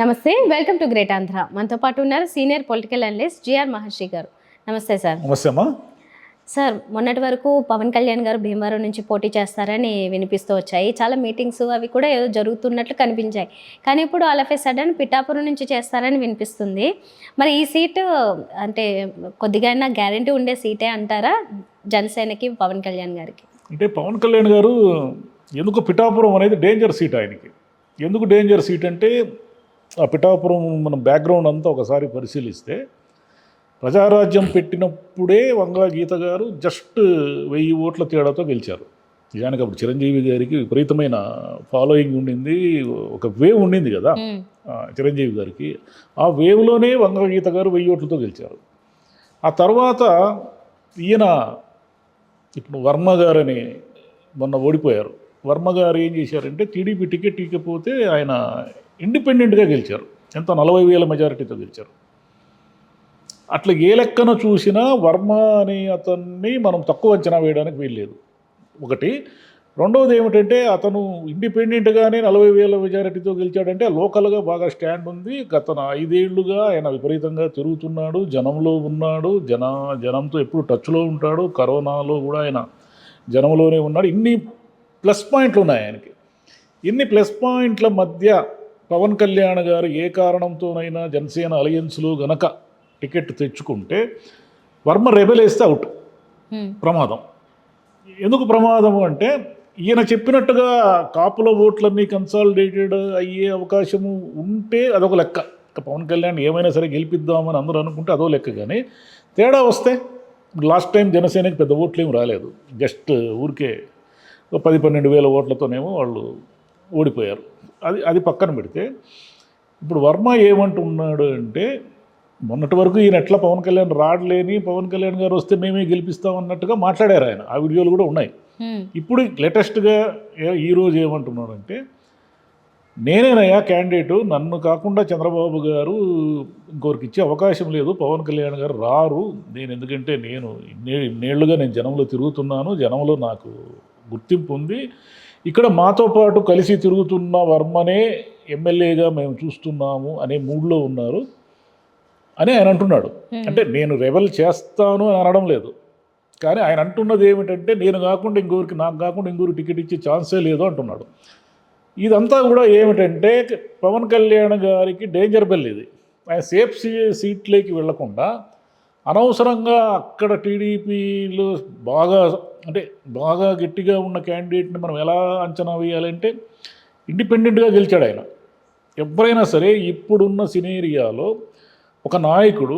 నమస్తే, welcome to great Andhra. మనతో పాటు ఉన్నారు సీనియర్ పొలిటికల్ అనలిస్ట్ జిఆర్ మహర్షి గారు. నమస్తే సార్. నమస్తే అమ్మా. సార్, మొన్నటి వరకు పవన్ కళ్యాణ్ గారు భీమవరం నుంచి పోటీ చేస్తారని వినిపిస్తూ వచ్చాయి. చాలా మీటింగ్స్ అవి కూడా ఏదో జరుగుతున్నట్లు కనిపించాయి. కానీ ఇప్పుడు all of A sudden Pithapuram నుంచి చేస్తారని వినిపిస్తుంది. మరి ఈ సీటు అంటే కొద్దిగా అయినా గ్యారంటీ ఉండే సీటే అంటారా జనసేనకి, పవన్ కళ్యాణ్ గారికి? అంటే పవన్ కళ్యాణ్ గారు ఎందుకు పిఠాపురం అనేది డేంజర్ సీట్ ఆయనకి. ఎందుకు డేంజర్ సీట్ అంటే ఆ పిఠాపురం మన బ్యాక్గ్రౌండ్ అంతా ఒకసారి పరిశీలిస్తే ప్రజారాజ్యం పెట్టినప్పుడే వంగా గీత గారు జస్ట్ 1000 ఓట్ల తేడాతో గెలిచారు. నిజానికి అప్పుడు చిరంజీవి గారికి విపరీతమైన ఫాలోయింగ్ ఉండింది, ఒక వేవ్ ఉండింది కదా చిరంజీవి గారికి. ఆ వేవ్లోనే వంగా గీత గారు 1000 ఓట్లతో గెలిచారు. ఆ తర్వాత ఈయన ఇప్పుడు వర్మ గారని మొన్న ఓడిపోయారు. వర్మ గారు ఏం చేశారంటే టీడీపీ టికెట్ ఇకపోతే ఆయన ఇండిపెండెంట్గా గెలిచారు. ఎంత 40,000 మెజారిటీతో గెలిచారు. అట్లా ఏ లెక్కన చూసినా వర్మ అనే అతన్ని మనం తక్కువ అంచనా వేయడానికి వీల్లేదు. ఒకటి. రెండవది ఏమిటంటే అతను ఇండిపెండెంట్గానే 40,000 మెజారిటీతో గెలిచాడంటే లోకల్గా బాగా స్టాండ్ ఉంది. గత 5 ఏళ్లుగా ఆయన విపరీతంగా తిరుగుతున్నాడు, జనంలో ఉన్నాడు, జనంతో ఎప్పుడు టచ్లో ఉంటాడు. కరోనాలో కూడా ఆయన జనంలోనే ఉన్నాడు. ఇన్ని ప్లస్ పాయింట్లు ఉన్నాయి ఆయనకి. ఇన్ని ప్లస్ పాయింట్ల మధ్య పవన్ కళ్యాణ్ గారు ఏ కారణంతోనైనా జనసేన అలయన్స్లో గనక టికెట్ తెచ్చుకుంటే వర్మ రెబెల్ వేస్తే అవుట్. ప్రమాదం. ఎందుకు ప్రమాదము అంటే ఈయన చెప్పినట్టుగా కాపుల ఓట్లన్నీ కన్సాలిడేటెడ్ అయ్యే అవకాశము ఉంటే అదొక లెక్క. పవన్ కళ్యాణ్ ఏమైనా సరే గెలిపిద్దామని అందరూ అనుకుంటే అదో లెక్క. కానీ తేడా వస్తే లాస్ట్ టైం జనసేనకి పెద్ద ఓట్లు ఏమి రాలేదు. జస్ట్ ఊరికే 10-12 వేల ఓట్లతోనేమో వాళ్ళు ఓడిపోయారు. అది పక్కన పెడితే ఇప్పుడు వర్మ ఏమంటున్నాడు అంటే మొన్నటి వరకు ఈయన ఎట్లా పవన్ కళ్యాణ్ రాడలేని, పవన్ కళ్యాణ్ గారు వస్తే మేమే గెలిపిస్తాం అన్నట్టుగా మాట్లాడారు ఆయన. ఆ వీడియోలు కూడా ఉన్నాయి. ఇప్పుడు లేటెస్ట్గా ఈరోజు ఏమంటున్నాడంటే నేనేనయ్యా క్యాండిడేటు, నన్ను కాకుండా చంద్రబాబు గారు ఇంకొకరికి ఇచ్చే అవకాశం లేదు, పవన్ కళ్యాణ్ గారు రారు. ఎందుకంటే నేను ఇన్నేళ్లుగా నేను జనంలో తిరుగుతున్నాను, జనంలో నాకు గుర్తింపు ఉంది, ఇక్కడ మాతో పాటు కలిసి తిరుగుతున్న వర్మనే ఎమ్మెల్యేగా మేము చూస్తున్నాము అనే మూడ్లో ఉన్నారు అని ఆయన అంటున్నాడు. అంటే నేను రెబెల్ చేస్తాను అని అనడం లేదు, కానీ ఆయన అంటున్నది ఏమిటంటే నాకు కాకుండా ఇంకొకరికి టికెట్ ఇచ్చే ఛాన్సే లేదు అంటున్నాడు. ఇదంతా కూడా ఏమిటంటే పవన్ కళ్యాణ్ గారికి డేంజర్ బెల్ ఇది. ఆయన సేఫ్ సీట్లోకి వెళ్లకుండా అనవసరంగా అక్కడ టీడీపీలో బాగా గట్టిగా ఉన్న క్యాండిడేట్ని మనం ఎలా అంచనా వేయాలంటే ఇండిపెండెంట్గా గెలిచాడు ఆయన. ఎవరైనా సరే ఇప్పుడున్న సినేరియాలో ఒక నాయకుడు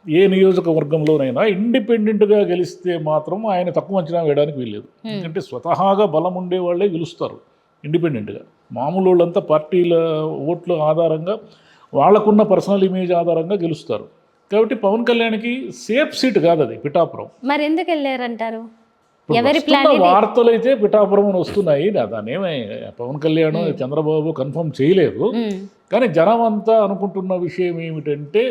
ఏ నియోజకవర్గంలోనైనా ఇండిపెండెంట్గా గెలిస్తే మాత్రం ఆయన తక్కువ అంచనా వేయడానికి వీల్లేదు. ఎందుకంటే స్వతహాగా బలం ఉండే వాళ్ళే గెలుస్తారు ఇండిపెండెంట్గా. మామూలు వాళ్ళంతా పార్టీల ఓట్ల ఆధారంగా వాళ్ళకున్న పర్సనల్ ఇమేజ్ ఆధారంగా గెలుస్తారు. కాబట్టి పవన్ కళ్యాణ్కి సేఫ్ సీట్ కాదు అది పిఠాపురం. మరి ఎందుకు వెళ్ళారంటారు? వార్తలు అయితే పిఠాపురం అని వస్తున్నాయి. దాన్నేమీ పవన్ కళ్యాణ్ చంద్రబాబు కన్ఫర్మ్ చేయలేదు. కానీ జనం అంతా అనుకుంటున్న విషయం ఏమిటంటే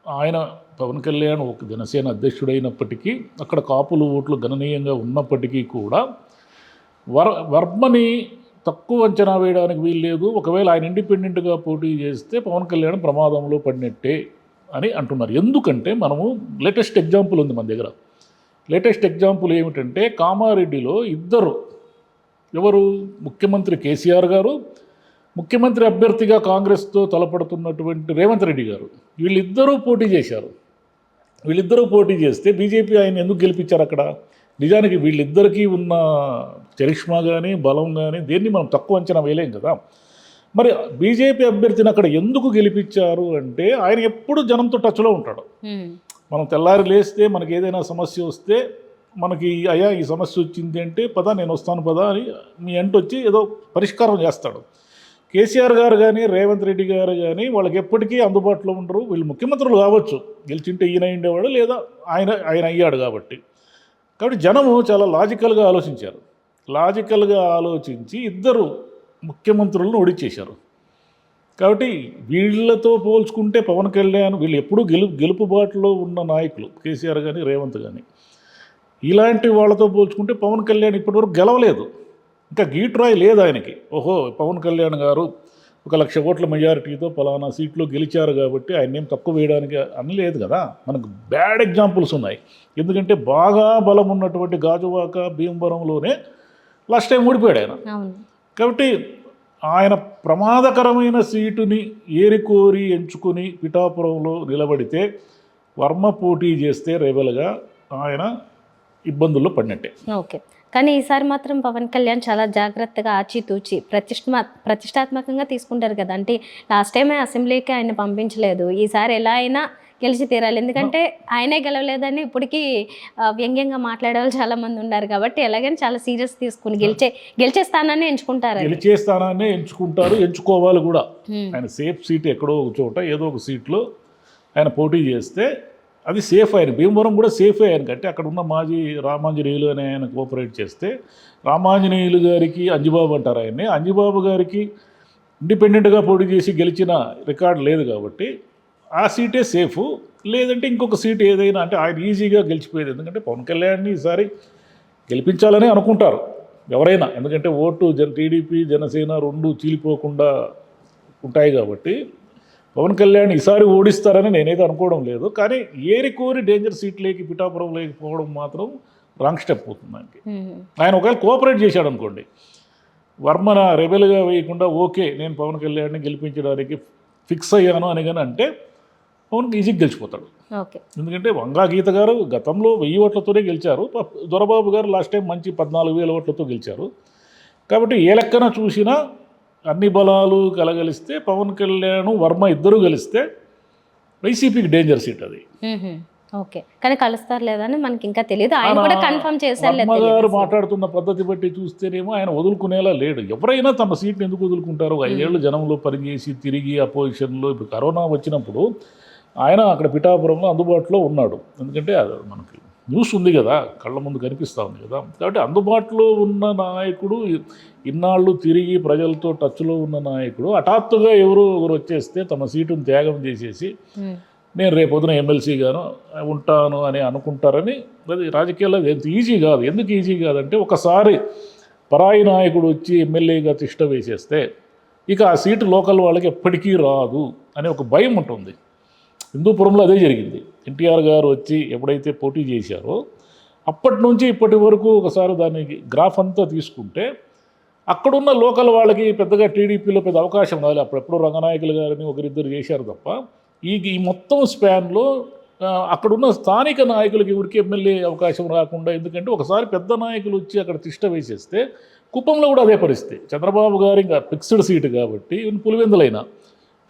ఆయన పవన్ కళ్యాణ్ ఒక జనసేన అధ్యక్షుడైనప్పటికీ అక్కడ కాపులు ఓట్లు గణనీయంగా ఉన్నప్పటికీ కూడా వర్మని తక్కువ అంచనా వేయడానికి వీల్లేదు. ఒకవేళ ఆయన ఇండిపెండెంట్గా పోటీ చేస్తే పవన్ కళ్యాణ్ ప్రమాదంలో పడినట్టే అని అంటున్నారు. ఎందుకంటే మనము లేటెస్ట్ ఎగ్జాంపుల్ ఉంది మన దగ్గర. లేటెస్ట్ ఎగ్జాంపుల్ ఏమిటంటే కామారెడ్డిలో ఎవరు ముఖ్యమంత్రి కేసీఆర్ గారు, ముఖ్యమంత్రి అభ్యర్థిగా కాంగ్రెస్తో తలపడుతున్నటువంటి రేవంత్ రెడ్డి గారు, వీళ్ళిద్దరూ పోటీ చేశారు. వీళ్ళిద్దరూ పోటీ చేస్తే బీజేపీ ఆయన ఎందుకు గెలిపించారు అక్కడ? నిజానికి వీళ్ళిద్దరికీ ఉన్న చరిష్మా కానీ బలం కానీ దేన్ని మనం తక్కువ అంచనా వేయలేం కదా. మరి బీజేపీ అభ్యర్థిని అక్కడ ఎందుకు గెలిపించారు అంటే ఆయన ఎప్పుడు జనంతో టచ్లో ఉంటాడు. మనం తెల్లారి లేస్తే మనకి ఏదైనా సమస్య వస్తే మనకి అయ్యా ఈ సమస్య వచ్చింది అంటే నేను వస్తాను అని మీ వచ్చి ఏదో పరిష్కారం చేస్తాడు. కేసీఆర్ గారు కానీ రేవంత్ రెడ్డి గారు కానీ వాళ్ళకి ఎప్పటికీ అందుబాటులో ఉండరు. వీళ్ళు ముఖ్యమంత్రులు కావచ్చు, గెలిచింటే ఈయన ఉండేవాడు లేదా ఆయన అయ్యాడు కాబట్టి జనము చాలా లాజికల్గా ఆలోచించారు. లాజికల్గా ఆలోచించి ఇద్దరు ముఖ్యమంత్రులను ఓడించేశారు. కాబట్టి వీళ్ళతో పోల్చుకుంటే పవన్ కళ్యాణ్ వీళ్ళు ఎప్పుడూ గెలుపుబాటులో ఉన్న నాయకులు కేసీఆర్ కానీ రేవంత్ కానీ. ఇలాంటి వాళ్ళతో పోల్చుకుంటే పవన్ కళ్యాణ్ ఇప్పటివరకు గెలవలేదు. ఇంకా గీట్రాయ్ లేదు ఆయనకి. ఓహో పవన్ కళ్యాణ్ గారు 1,00,000 ఓట్ల మెజారిటీతో పలానా సీట్లో గెలిచారు కాబట్టి ఆయన ఏం తక్కువ వేయడానికి అని లేదు కదా. మనకు బ్యాడ్ ఎగ్జాంపుల్స్ ఉన్నాయి. ఎందుకంటే బాగా బలం ఉన్నటువంటి గాజువాక భీమవరంలోనే లాస్ట్ టైం ఓడిపోయాడు ఆయన. అవును. కాబట్టి ఆయన ప్రమాదకరమైన సీటుని ఏరికోరి ఎంచుకుని పిఠాపురంలో నిలబడితే వర్మ పోటీ చేస్తే రెబెల్గా ఆయన ఇబ్బందుల్లో పడినట్టే. ఓకే. కానీ ఈసారి మాత్రం పవన్ కళ్యాణ్ చాలా జాగ్రత్తగా ఆచితూచి ప్రతిష్టాత్మకంగా తీసుకుంటారు కదా. అంటే లాస్ట్ టైం అసెంబ్లీకి ఆయన పంపించలేదు, ఈసారి ఎలా అయినా గెలిచి తీరాలి. ఎందుకంటే ఆయనే గెలవలేదని ఇప్పటికీ వ్యంగ్యంగా మాట్లాడే వాళ్ళు చాలా మంది ఉన్నారు కాబట్టి ఎలాగైనా చాలా సీరియస్ తీసుకుని గెలిచే స్థానాన్ని ఎంచుకుంటారు. గెలిచే స్థానాన్ని ఎంచుకుంటారు, ఎంచుకోవాలి కూడా. ఆయన సేఫ్ సీట్ ఎక్కడో ఒక చోట ఏదో ఒక సీట్లో ఆయన పోటీ చేస్తే అది సేఫ్. ఆయన భీమవరం కూడా సేఫే ఆయనకంటే అక్కడ ఉన్న మాజీ రామాంజనేయులు అని ఆయన కోఆపరేట్ చేస్తే, రామాంజనేయులు గారికి అంజిబాబు అంటారు ఆయన్ని, అంజిబాబు గారికి ఇండిపెండెంట్గా పోటీ చేసి గెలిచిన రికార్డు లేదు కాబట్టి ఆ సీటే సేఫ్. లేదంటే ఇంకొక సీట్ ఏదైనా అంటే ఆయన ఈజీగా గెలిచిపోయేది. ఎందుకంటే పవన్ కళ్యాణ్ని ఈసారి గెలిపించాలని అనుకుంటారు ఎవరైనా, ఎందుకంటే ఓటు టీడీపీ జనసేన రెండు చీలిపోకుండా ఉంటాయి కాబట్టి పవన్ కళ్యాణ్ ఈసారి ఓడిస్తారని నేనైతే అనుకోవడం లేదు. కానీ ఏరికోరి డేంజర్ సీట్లోకి పిఠాపురం లేకపోవడం మాత్రం రాంగ్ స్టెప్ అవుతుంది ఆయనకి. ఆయన ఒకవేళ కోఆపరేట్ చేశాడు అనుకోండి, వర్మన రెబెల్గా వేయకుండా ఓకే నేను పవన్ కళ్యాణ్ని గెలిపించడానికి ఫిక్స్ అయ్యాను అని కానీ అంటే పవన్ ఈజీగా గెలిచిపోతాడు. ఎందుకంటే వంగా గీత గారు గతంలో 1000 ఓట్లతోనే గెలిచారు, దొరబాబు గారు లాస్ట్ టైం మంచి 14,000 ఓట్లతో గెలిచారు. కాబట్టి ఏ లెక్కన చూసినా అన్ని బలాలు కలగలిస్తే పవన్ కళ్యాణ్ వర్మ ఇద్దరు గెలిస్తే వైసీపీకి డేంజర్ సీట్ అది. ఓకే. కానీ కలుస్తారు లేదని మనకి ఇంకా తెలియదు. ఆయన కూడా కన్ఫర్మ్ చేశారు. వర్మ గారు మాట్లాడుతున్న పద్ధతి బట్టి చూస్తేనేమో ఆయన వదులుకునేలా లేడు. ఎవరైనా తమ సీట్ని ఎందుకు వదులుకుంటారు? 5 ఏళ్ళు జనంలో పనిచేసి తిరిగి అపోజిషన్లో ఇప్పుడు కరోనా వచ్చినప్పుడు ఆయన అక్కడ పిఠాపురంలో అందుబాటులో ఉన్నాడు. ఎందుకంటే అది మనకి న్యూస్ ఉంది కదా, కళ్ళ ముందు కనిపిస్తూ ఉంది కదా. కాబట్టి అందుబాటులో ఉన్న నాయకుడు, ఇన్నాళ్ళు తిరిగి ప్రజలతో టచ్లో ఉన్న నాయకుడు హఠాత్తుగా ఎవరు వచ్చేస్తే తమ సీటును త్యాగం చేసేసి నేను రేపొద్దున ఎమ్మెల్సీగాను ఉంటాను అని అనుకుంటారని అది రాజకీయాల్లో ఎంత ఈజీ కాదు. ఎందుకు ఈజీ కాదంటే ఒకసారి పరాయి నాయకుడు వచ్చి ఎమ్మెల్యేగా తిష్ట వేసేస్తే ఇక ఆ సీటు లోకల్ వాళ్ళకి ఎప్పటికీ రాదు అనే ఒక భయం ఉంటుంది. హిందూపురంలో అదే జరిగింది. ఎన్టీఆర్ గారు వచ్చి ఎప్పుడైతే పోటీ చేశారో అప్పటి నుంచి ఇప్పటి వరకు ఒకసారి దానికి గ్రాఫ్ అంతా తీసుకుంటే అక్కడున్న లోకల్ వాళ్ళకి పెద్దగా టీడీపీలో పెద్ద అవకాశం రాలేదు. అప్పుడెప్పుడు రంగనాయకులు గారిని ఒకరిద్దరు చేశారు తప్ప ఈ మొత్తం స్పాన్లో అక్కడున్న స్థానిక నాయకులకి ఎవరికి ఎమ్మెల్యే అవకాశం రాకుండా, ఎందుకంటే ఒకసారి పెద్ద నాయకులు వచ్చి అక్కడ తిష్ట వేసేస్తే కుప్పంలో కూడా అదే పరిస్థితి. చంద్రబాబు గారు ఇంకా ఫిక్స్డ్ సీటు కాబట్టి పులివెందులైనా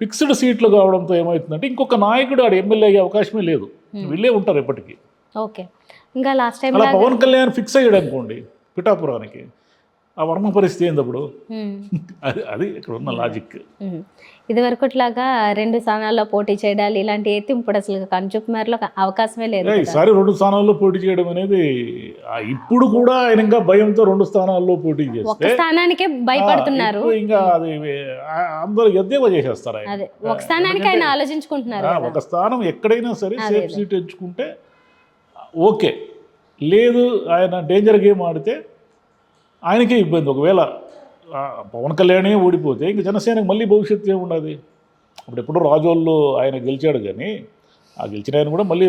ఫిక్స్డ్ సీట్లు కావడంతో ఏమవుతుందంటే ఇంకొక నాయకుడు ఆడ ఎమ్మెల్యే అయ్యే అవకాశమే లేదు, వీళ్ళే ఉంటారు ఎప్పటికీ. ఓకే. ఇంకా లాస్ట్ టైం అలా పవన్ కళ్యాణ్ ఫిక్స్ అయ్యాడు అనుకోండి పిఠాపురానికి, ఆ వర్మ పరిస్థితి ఏంది అప్పుడు? అది ఇక్కడ ఉన్న లాజిక్. ఇది వరకుట్లాగా 2 స్థానాల్లో పోటీ చేయడాలు ఇలాంటి అయితే ఇప్పుడు అసలు కంచుకుమార్లో అవకాశమే లేదు. ఈసారి 2 స్థానాల్లో పోటీ చేయడం అనేది ఇప్పుడు కూడా ఆయన ఇంకా భయంతో 2 స్థానాల్లో పోటీ చేస్తే స్థానానికే భయపడుతున్నారు. ఇంకా అది అందరూ ఎద్దేవా చేసేస్తారు. అదే ఒక స్థానానికి ఆయన ఆలోచించుకుంటున్నారు. ఒక స్థానం ఎక్కడైనా సరే సేఫ్ సీట్ ఎంచుకుంటే ఓకే, లేదు ఆయన డేంజర్ గేమ్ ఆడితే ఆయనకే ఇబ్బంది. ఒకవేళ పవన్ కళ్యాణే ఓడిపోతే ఇంక జనసేనకు మళ్ళీ భవిష్యత్తు ఏముండదు. అప్పుడు ఎప్పుడో రాజోల్లో ఆయన గెలిచాడు, కానీ ఆ గెలిచిన ఆయన కూడా మళ్ళీ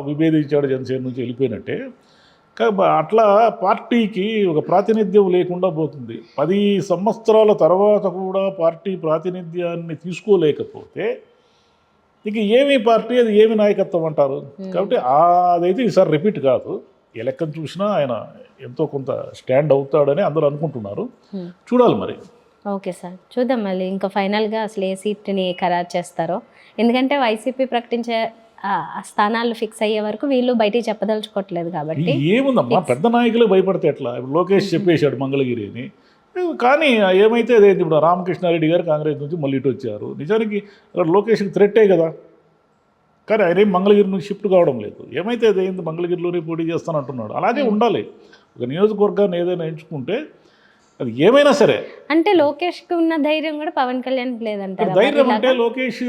విభేదించాడు, జనసేన నుంచి వెళ్ళిపోయినట్టే. అట్లా పార్టీకి ఒక ప్రాతినిధ్యం లేకుండా పోతుంది. 10 సంవత్సరాల తర్వాత కూడా పార్టీ ప్రాతినిధ్యాన్ని తీసుకోలేకపోతే ఇక ఏమి పార్టీ, అది ఏమి నాయకత్వం అంటారు? కాబట్టి అదైతే ఈసారి రిపీట్ కాదు. ఏ లెక్కను చూసినా ఆయన ఎంతో కొంత స్టాండ్ అవుతాడని అందరూ అనుకుంటున్నారు. చూడాలి మరి. ఓకే సార్, చూద్దాం మళ్ళీ ఇంకా ఫైనల్గా అసలు ఏ సీట్ని ఖరారు చేస్తారో. ఎందుకంటే వైసీపీ ప్రకటించే స్థానాలు ఫిక్స్ అయ్యే వరకు వీళ్ళు బయటికి చెప్పదలుచుకోవట్లేదు కాబట్టి. ఏముందమ్మా, పెద్ద నాయకులే భయపడితే ఎట్లా? ఇప్పుడు లోకేష్ చెప్పేశాడు మంగళగిరి అని, కానీ ఏమైతే అదే. ఇప్పుడు రామకృష్ణారెడ్డి గారు కాంగ్రెస్ నుంచి మళ్ళీ ఇటు వచ్చారు. నిజానికి అక్కడ లోకేష్కి థ్రెట్టే కదా, కానీ ఆయన ఏం మంగళగిరి నుంచి షిఫ్ట్ కావడం లేదు. ఏమైతే అదేంది మంగళగిరిలోనే పోటీ చేస్తానంటున్నాడు. అలాగే ఉండాలి. ఒక నియోజకవర్గాన్ని ఏదైనా ఎంచుకుంటే అది ఏమైనా సరే. అంటే లోకేష్కి ఉన్న ధైర్యం కూడా పవన్ కళ్యాణ్కి లేదంటారు. ధైర్యం అంటే లోకేష్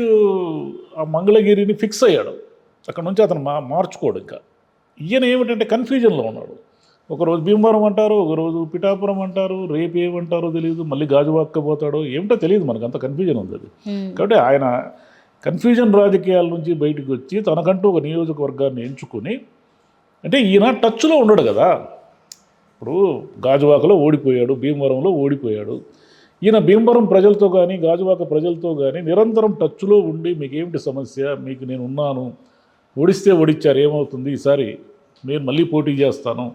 ఆ మంగళగిరిని ఫిక్స్ అయ్యాడు, అక్కడ నుంచి అతను మార్చుకోడు. ఇంకా ఈయన ఏమిటంటే కన్ఫ్యూజన్లో ఉన్నాడు. ఒకరోజు భీమవరం అంటారు, ఒకరోజు పిఠాపురం అంటారు, రేపు ఏమంటారో తెలియదు, మళ్ళీ గాజువాక పోతాడో ఏమిటో తెలియదు, మనకు అంత కన్ఫ్యూజన్ ఉంది అది. కాబట్టి ఆయన కన్ఫ్యూజన్ రాజకీయాల నుంచి బయటకు వచ్చి తనకంటూ ఒక నియోజకవర్గాన్ని ఎంచుకొని, అంటే ఈయన టచ్లో ఉండడు కదా. ఇప్పుడు గాజువాకలో ఓడిపోయాడు, భీమవరంలో ఓడిపోయాడు. ఈయన భీమవరం ప్రజలతో కానీ గాజువాక ప్రజలతో కానీ నిరంతరం టచ్లో ఉండి మీకు ఏమిటి సమస్య, మీకు నేను ఉన్నాను, ఓడిస్తే ఓడిచ్చారు ఏమవుతుంది, ఈసారి నేను మళ్ళీ పోటీ చేస్తాను,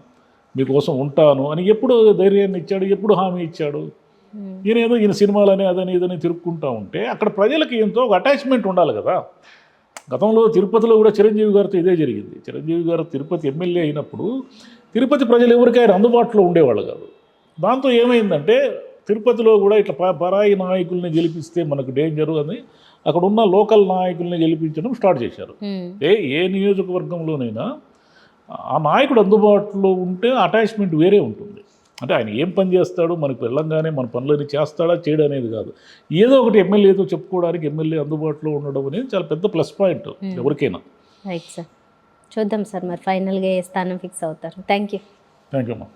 మీకోసం ఉంటాను అని ఎప్పుడు ధైర్యాన్ని ఇచ్చాడు, ఎప్పుడు హామీ ఇచ్చాడు. ఈయన సినిమాలని అదని ఇదని తిరుక్కుంటూ ఉంటే అక్కడ ప్రజలకి ఎంతో ఒక అటాచ్మెంట్ ఉండాలి కదా. గతంలో తిరుపతిలో కూడా చిరంజీవి గారితో ఇదే జరిగింది. చిరంజీవి గారు తిరుపతి ఎమ్మెల్యే అయినప్పుడు తిరుపతి ప్రజలు ఎవరికైనా అందుబాటులో ఉండేవాళ్ళు కాదు. దాంతో ఏమైందంటే తిరుపతిలో కూడా ఇట్లా పరాయి నాయకుల్ని గెలిపిస్తే మనకు డేంజరు అని అక్కడ ఉన్న లోకల్ నాయకుల్ని గెలిపించడం స్టార్ట్ చేశారు. ఏ నియోజకవర్గంలోనైనా ఆ నాయకుడు అందుబాటులో ఉంటే అటాచ్మెంట్ వేరే ఉంటుంది. అంటే ఆయన ఏం పని చేస్తాడు, మనకు వెళ్ళంగానే మన పనులని చేస్తాడా చేయడం అనేది కాదు. ఏదో ఒకటి ఎమ్మెల్యేతో చెప్పుకోవడానికి ఎమ్మెల్యే అందుబాటులో ఉండడం అనేది చాలా పెద్ద ప్లస్ పాయింట్ ఎవరికైనా. రైట్ సార్, చూద్దాం సార్ మరి ఫైనల్గా ఏ స్థానం ఫిక్స్ అవుతారు. థ్యాంక్ యూ థ్యాంక్ యూ అమ్మా.